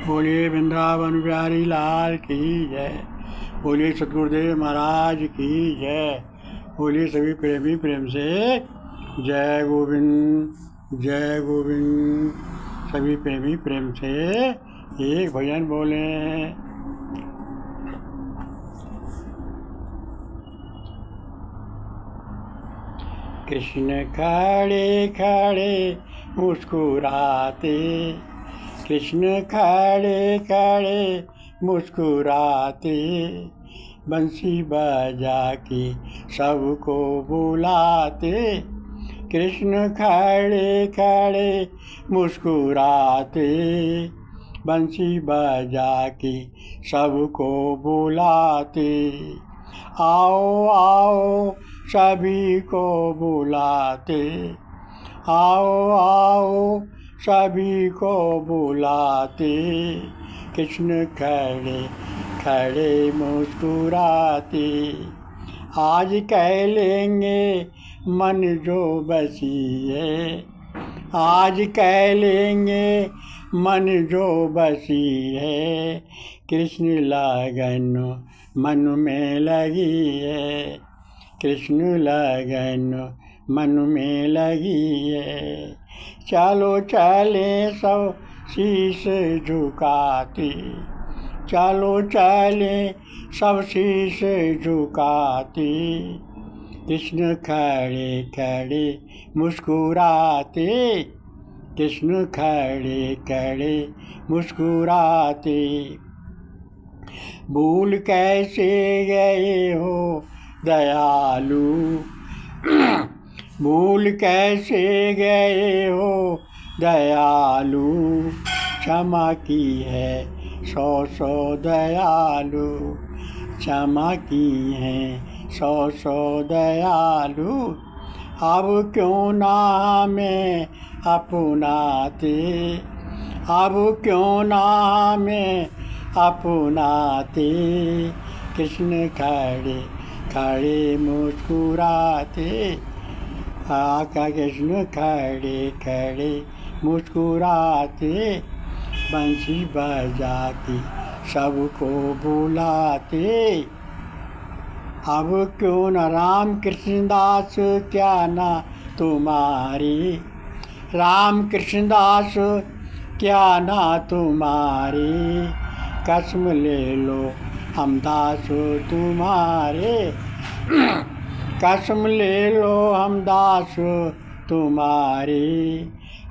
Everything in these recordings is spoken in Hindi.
बोलिए वृंदावन बिहारी लाल की जय। बोलिए सतगुरुदेव महाराज की जय। बोलिए सभी प्रेमी प्रेम से जय गोविंद जय गोविंद। सभी प्रेमी प्रेम से एक भजन बोले। कृष्ण खड़े खड़े मुस्कुराते, कृष्ण खड़े खड़े मुस्कुराते, बंसी बजा के सबको बुलाते। कृष्ण खड़े खड़े मुस्कुराते, बंसी बजा के सबको बुलाते। आओ आओ सभी को बुलाते, आओ आओ सभी को बुलाते। कृष्ण खड़े खड़े मुस्कुराते, आज कह लेंगे मन जो बसी है, आज कह लेंगे मन जो बसी है। कृष्ण लगन मन में लगी है, कृष्ण लगन मन में लगी है। चलो चले सब शीश झुकाते, चलो चले सब शीश झुकाते। कृष्ण खड़े खड़े मुस्कुराते, कृष्ण खड़े खड़े मुस्कुराते। भूल कैसे गए हो दयालु, भूल कैसे गए हो दयालु, क्षमा की है सौ सौ दयालु, क्षमा की है सौ सौ दयालु। अब क्यों ना हमें अपनाते, अब क्यों ना हमें अपनाते। कृष्ण खड़े खड़े मुस्कुराते, आका कृष्ण खड़े खड़े मुस्कुराते, बंसी बजाते सबको बुलाते। अब क्यों न राम कृष्णदास क्या ना तुम्हारी, राम कृष्णदास क्या ना तुम्हारी। कसम ले लो हम दास तुम्हारे, कसम ले लो हम दास तुम्हारे।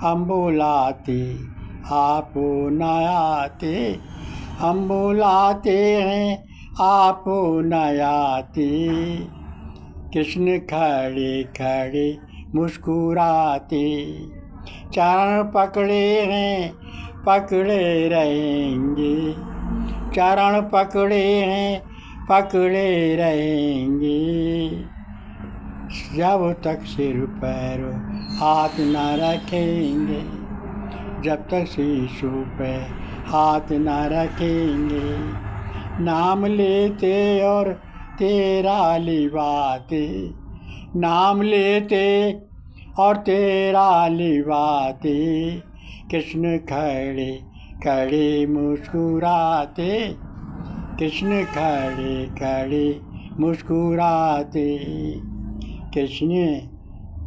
हम बुलाते आप न आते, हम बुलाते हैं आप न आते। कृष्ण खड़े खड़े मुस्कुराते, चरण पकड़े हैं पकड़े रहेंगे, चरण पकड़े हैं पकड़े रहेंगे। जब तक सिर पैर हाथ न रखेंगे, जब तक शीशु पे हाथ न रखेंगे। नाम लेते और तेरा लिवाते, नाम लेते और तेरा लिवाते। कृष्ण खड़े खड़े मुस्कुराते, कृष्ण खड़े खड़े मुस्कुराते। कृष्ण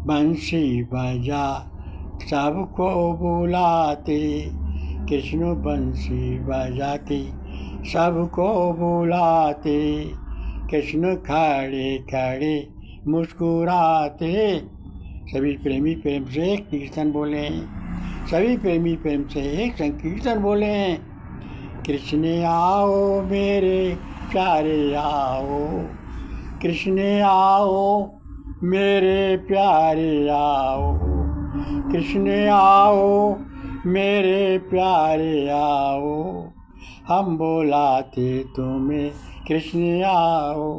बंसी बजा सबको बुलाते, कृष्ण बंसी बजा के सबको बुलाते। कृष्ण खड़े खड़े मुस्कुराते। सभी प्रेमी प्रेम से कीर्तन बोले, सभी प्रेमी प्रेम से एक संकीर्तन बोले। कृष्ण आओ मेरे प्यारे आओ, कृष्ण आओ मेरे प्यारे आओ, कृष्ण आओ मेरे प्यारे आओ। हम बुलाते तुम्हें कृष्ण आओ,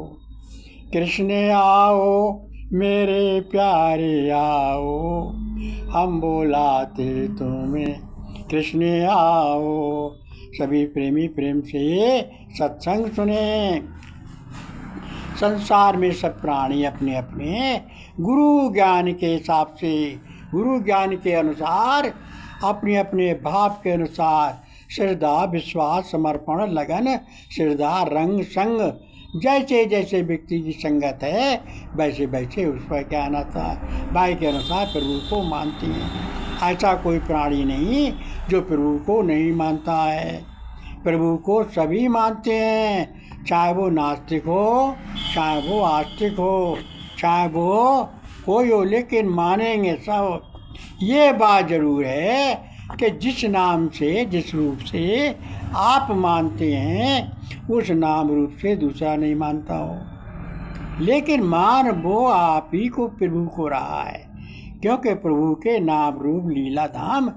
कृष्ण आओ मेरे प्यारे आओ। हम बुलाते तुम्हें कृष्ण आओ। सभी प्रेमी प्रेम से सत्संग सुने। संसार में सब प्राणी अपने अपने गुरु ज्ञान के हिसाब से, गुरु ज्ञान के अनुसार, अपने अपने भाव के अनुसार श्रद्धा विश्वास समर्पण लगन श्रद्धा रंग संग जैसे जैसे व्यक्ति की संगत है वैसे वैसे उस पर ज्ञान आता है। भाई के अनुसार प्रभु को मानती हैं। ऐसा कोई प्राणी नहीं जो प्रभु को नहीं मानता है। प्रभु को सभी मानते हैं, चाहे वो नास्तिक हो, चाहे वो आस्तिक हो, चाहे वो कोई हो, लेकिन मानेंगे सब। ये बात जरूर है कि जिस नाम से जिस रूप से आप मानते हैं उस नाम रूप से दूसरा नहीं मानता हो, लेकिन मान वो आप ही को प्रभु को रहा है, क्योंकि प्रभु के नाम रूप लीला धाम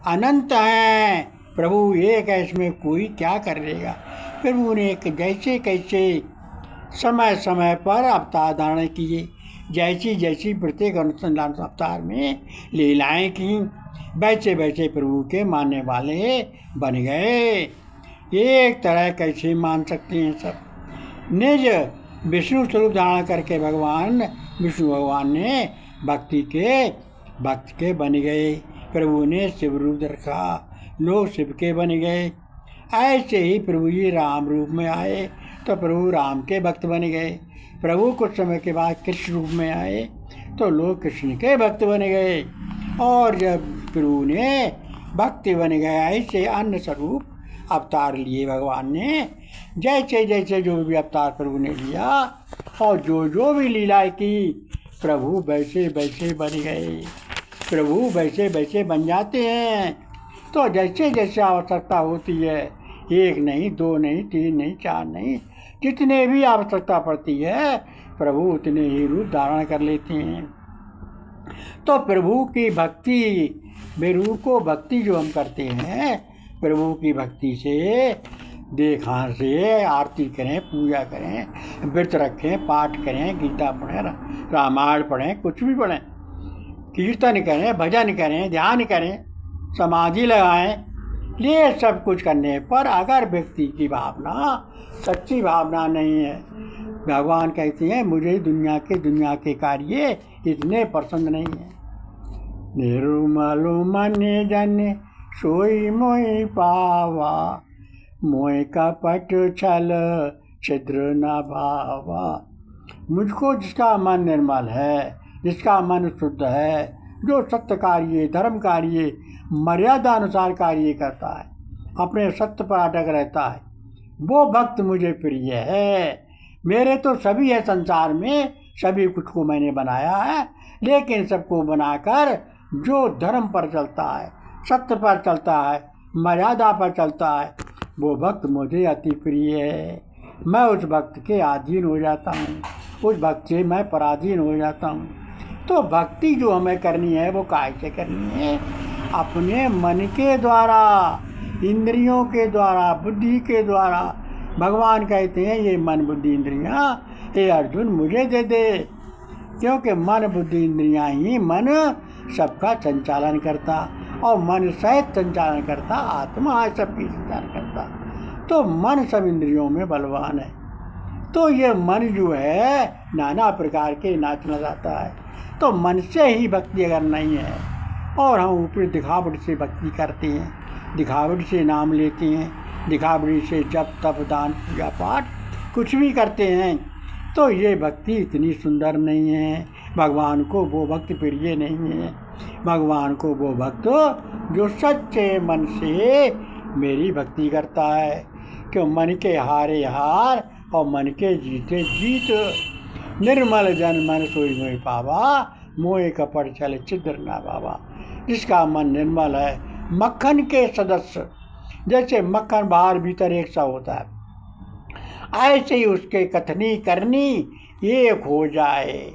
अनंत हैं। प्रभु एक है, इसमें कोई क्या कर लेगा। प्रभु ने जैसे कैसे समय समय पर अवतार धारण किए, जैसी जैसी प्रत्येक अनुसंधान अवतार में लीलाएं की, वैसे वैसे प्रभु के मानने वाले बन गए। एक तरह कैसे मान सकते हैं सब। निज विष्णु स्वरूप धारण करके भगवान विष्णु भगवान ने भक्त के बन गए। प्रभु ने शिव रूप रखा, लोग शिव के बन गए। ऐसे ही प्रभु जी राम रूप में आए तो प्रभु राम के भक्त बन गए। प्रभु कुछ समय के बाद कृष्ण रूप में आए तो लोग कृष्ण के भक्त बन गए। और जब प्रभु ने भक्ति बन गया, ऐसे अन्य स्वरूप अवतार लिए भगवान ने। जैसे जैसे जो भी अवतार प्रभु ने लिया और जो जो भी लीलाएं की, प्रभु वैसे वैसे बन गए। प्रभु वैसे वैसे बन जाते हैं। तो जैसे जैसे आवश्यकता होती है, एक नहीं, दो नहीं, तीन नहीं, चार नहीं, जितने भी आवश्यकता पड़ती है प्रभु उतने ही रूप धारण कर लेते हैं। तो प्रभु की भक्ति, प्रभु को भक्ति जो हम करते हैं, प्रभु की भक्ति से देखा से आरती करें, पूजा करें, व्रत रखें, पाठ करें, गीता पढ़ें, रामायण पढ़ें, कुछ भी पढ़ें, कीर्तन करें, भजन करें, ध्यान करें, समाधि लगाएं, ये सब कुछ करने पर अगर व्यक्ति की भावना सच्ची भावना नहीं है, भगवान कहते हैं मुझे दुनिया के कार्य इतने पसंद नहीं है। निर्मल मन जन सोई मोहि पावा, मोह कपट छल छिद्र न भावा। मुझको जिसका मन निर्मल है, जिसका मन शुद्ध है, जो सत्य कार्य, धर्म कार्य, मर्यादा अनुसार कार्य करता है, अपने सत्य पर अटक रहता है, वो भक्त मुझे प्रिय है। मेरे तो सभी है संसार में, सभी कुछ को मैंने बनाया है, लेकिन सबको बनाकर जो धर्म पर चलता है, सत्य पर चलता है, मर्यादा पर चलता है, वो भक्त मुझे अति प्रिय है। मैं उस भक्त के अधीन हो जाता हूँ, उस भक्त से मैं पराधीन हो जाता हूँ। तो भक्ति जो हमें करनी है वो कैसे करनी है? अपने मन के द्वारा, इंद्रियों के द्वारा, बुद्धि के द्वारा। भगवान कहते हैं ये मन बुद्धि इंद्रियां हे अर्जुन मुझे दे दे, क्योंकि मन बुद्धि इंद्रियां ही मन सबका संचालन करता, और मन सहित संचालन करता, आत्मा है सबकी संचालन करता। तो मन सब इंद्रियों में बलवान है। तो ये मन जो है नाना प्रकार के नाचना जाता है। तो मन से ही भक्ति अगर नहीं है और हम ऊपरी दिखावट से भक्ति करते हैं, दिखावट से नाम लेते हैं, दिखावटी से जप तप दान पूजा पाठ कुछ भी करते हैं, तो ये भक्ति इतनी सुंदर नहीं है। भगवान को वो भक्त प्रिय नहीं है। भगवान को वो भक्त जो सच्चे मन से मेरी भक्ति करता है, क्यों मन के हारे हार और मन के जीते जीत। निर्मल जन मन सोई मोहि पावा, मोह कपट छल छिद्र न भावा। जिसका मन निर्मल है, मक्खन के सदस्य, जैसे मक्खन बाहर भीतर एक सा होता है, ऐसे ही उसके कथनी करनी एक हो जाए।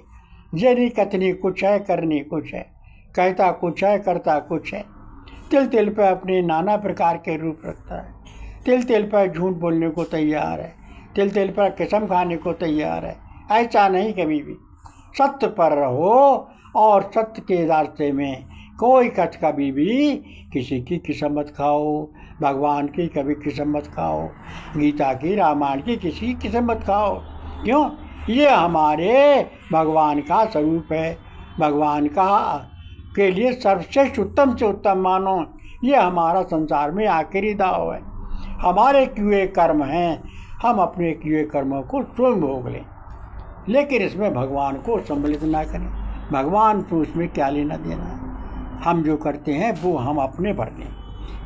यदि कथनी कुछ है, करनी कुछ है, कहता कुछ है, करता कुछ है। तिल तिल पर अपने नाना प्रकार के रूप रखता है, तिल तिल पर झूठ बोलने को तैयार है, तिल तिल पर कसम खाने को तैयार है। ऐसा नहीं, कभी भी सत्य पर रहो और सत्य के रास्ते में कोई कभी भी किसी की कसम मत खाओ, भगवान की कभी कसम मत खाओ, गीता की रामायण की किसी की कसम मत खाओ। क्यों? ये हमारे भगवान का स्वरूप है। भगवान का के लिए सर्वश्रेष्ठ उत्तम से उत्तम मानो, ये हमारा संसार में आखिरी दाव है। हमारे किए कर्म हैं, हम अपने किए कर्मों को स्वयं भोग लें, लेकिन इसमें भगवान को सम्मिलित ना करें। भगवान तो उसमें क्या लेना देना है। हम जो करते हैं वो हम अपने भर दें,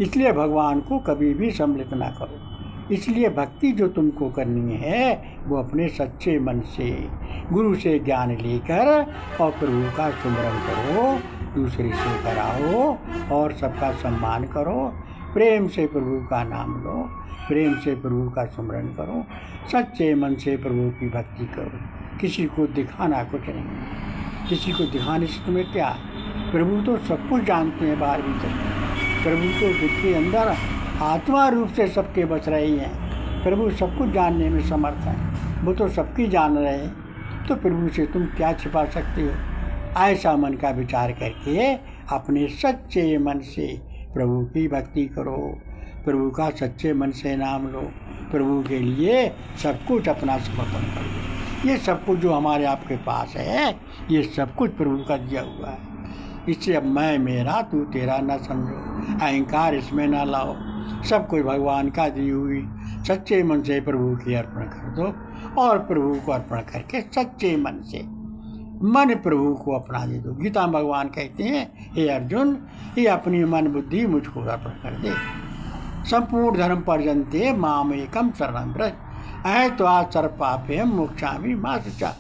इसलिए भगवान को कभी भी सम्मिलित ना करो। इसलिए भक्ति जो तुमको करनी है वो अपने सच्चे मन से गुरु से ज्ञान लेकर और प्रभु का सुमिरन करो, दूसरे से कराओ और सबका सम्मान करो। प्रेम से प्रभु का नाम लो, प्रेम से प्रभु का सुमिरन करो, सच्चे मन से प्रभु की भक्ति करो। किसी को दिखाना कुछ नहीं, किसी को दिखाने से तुम्हें क्या। प्रभु तो सब कुछ जानते हैं बाहर भीतर। प्रभु तो जिसके अंदर आत्मा रूप से सबके बच रही हैं। प्रभु सब कुछ जानने में समर्थ हैं, वो तो सबकी जान रहे हैं। तो प्रभु से तुम क्या छिपा सकते हो। ऐसा मन का विचार करके अपने सच्चे मन से प्रभु की भक्ति करो, प्रभु का सच्चे मन से नाम लो, प्रभु के लिए सब कुछ अपना समर्पण करो। ये सब कुछ जो हमारे आपके पास है, ये सब कुछ प्रभु का दिया हुआ है। इससे अब मैं मेरा तू तेरा न समझो, अहंकार इसमें ना लाओ। सब कुछ भगवान का दी हुई सच्चे मन से प्रभु की अर्पण कर दो और प्रभु को अर्पण करके सच्चे मन से मन प्रभु को अपना दे दो। गीता में भगवान कहते हैं, हे अर्जुन, ये अपनी मन बुद्धि मुझको अर्पण कर दे। संपूर्ण धर्म पर्यंते माम एकम शरणं व्रज अहेत्वा सर्वपापेयं मोक्षामि मा शुचा।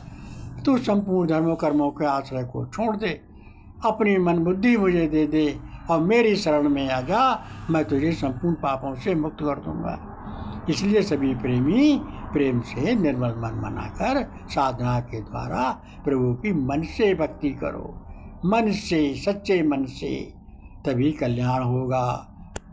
तू संपूर्ण धर्मों कर्मों के आश्रय को छोड़ दे, अपनी मन बुद्धि मुझे दे दे और मेरी शरण में आ जा, मैं तुझे संपूर्ण पापों से मुक्त कर दूंगा। इसलिए सभी प्रेमी प्रेम से निर्मल मन बनाकर साधना के द्वारा प्रभु की मन से भक्ति करो, मन से, सच्चे मन से, तभी कल्याण होगा।